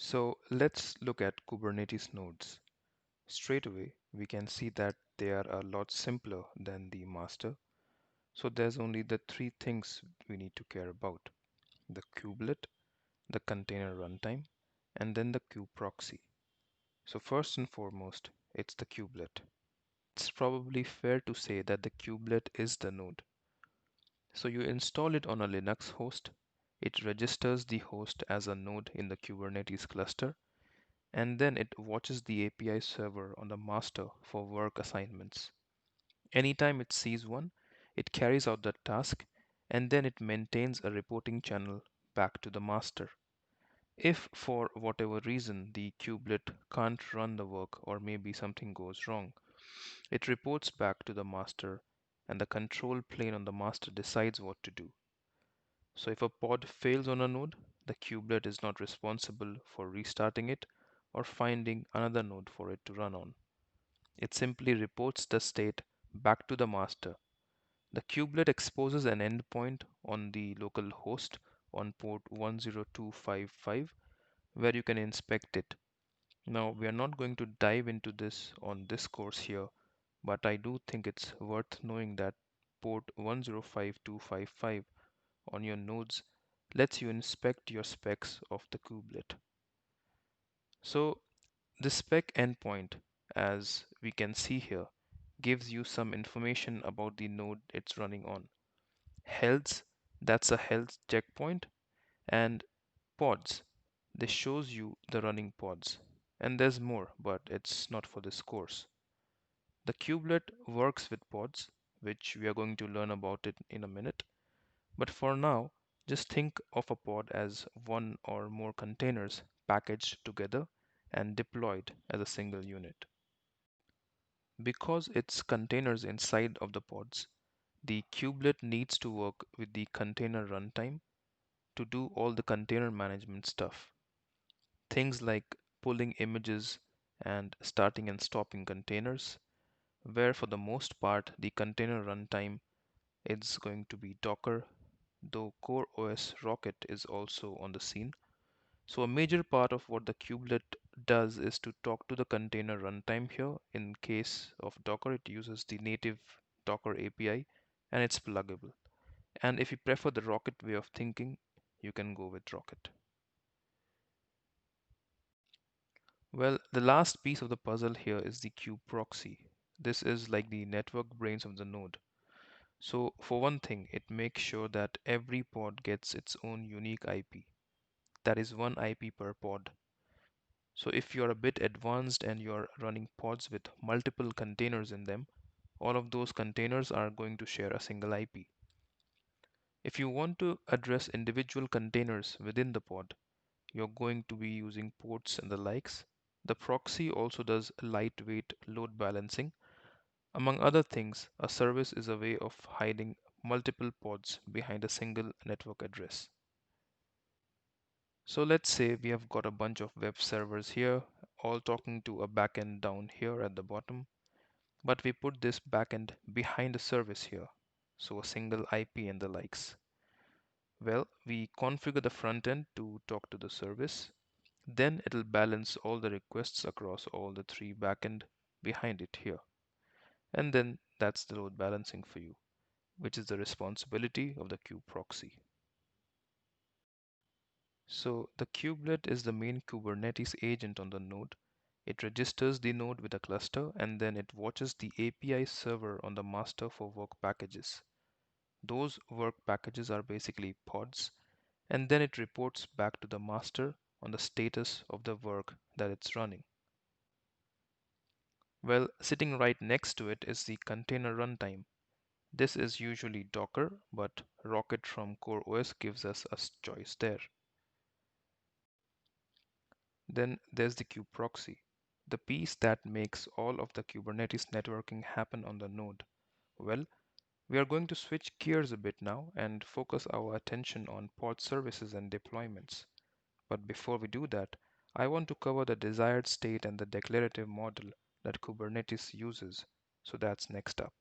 So let's look at Kubernetes nodes. Straight away, we can see that they are a lot simpler than the master. So there's only the three things we need to care about: the kubelet, the container runtime, and then the kube proxy. So first and foremost, it's the kubelet. It's probably fair to say that the kubelet is the node. So you install it on a Linux host, it registers the host as a node in the Kubernetes cluster, and then it watches the API server on the master for work assignments. Anytime it sees one, it carries out that task, and then it maintains a reporting channel back to the master. If for whatever reason the kubelet can't run the work or maybe something goes wrong, it reports back to the master and the control plane on the master decides what to do. So if a pod fails on a node, the kubelet is not responsible for restarting it or finding another node for it to run on. It simply reports the state back to the master. The kubelet exposes an endpoint on the local host on port 10255 where you can inspect it. Now, we are not going to dive into this on this course here, but I do think it's worth knowing that port 105255 on your nodes lets you inspect your specs of the kubelet. So the spec endpoint, as we can see here, gives you some information about the node it's running on. Health, that's a health checkpoint, and pods, this shows you the running pods. And there's more, but it's not for this course. The kubelet works with pods, which we are going to learn about it in a minute. But for now, just think of a pod as one or more containers packaged together and deployed as a single unit. Because it's containers inside of the pods, the kubelet needs to work with the container runtime to do all the container management stuff. Things like pulling images and starting and stopping containers, where for the most part the container runtime is going to be Docker, though Core OS Rocket is also on the scene. So a major part of what the kubelet does is to talk to the container runtime here. In case of Docker, it uses the native Docker API and it's pluggable. And if you prefer the Rocket way of thinking, you can go with Rocket. Well, the last piece of the puzzle here is the kube proxy. This is like the network brains of the node. So for one thing, it makes sure that every pod gets its own unique IP. That is one IP per pod. So if you're a bit advanced and you're running pods with multiple containers in them, all of those containers are going to share a single IP. If you want to address individual containers within the pod, you're going to be using ports and the likes. The proxy also does lightweight load balancing. Among other things, a service is a way of hiding multiple pods behind a single network address. So let's say we have got a bunch of web servers here, all talking to a backend down here at the bottom, but we put this backend behind a service here, so a single IP and the likes. Well, we configure the front end to talk to the service, then it'll balance all the requests across all the three backend behind it here. And then that's the load balancing for you, which is the responsibility of the kube proxy. So the kubelet is the main Kubernetes agent on the node. It registers the node with a cluster and then it watches the API server on the master for work packages. Those work packages are basically pods, and then it reports back to the master on the status of the work that it's running. Well, sitting right next to it is the container runtime. This is usually Docker, but Rocket from Core OS gives us a choice there. Then there's the kube proxy, the piece that makes all of the Kubernetes networking happen on the node. Well, we are going to switch gears a bit now and focus our attention on pod services and deployments. But before we do that, I want to cover the desired state and the declarative model that Kubernetes uses. So that's next up.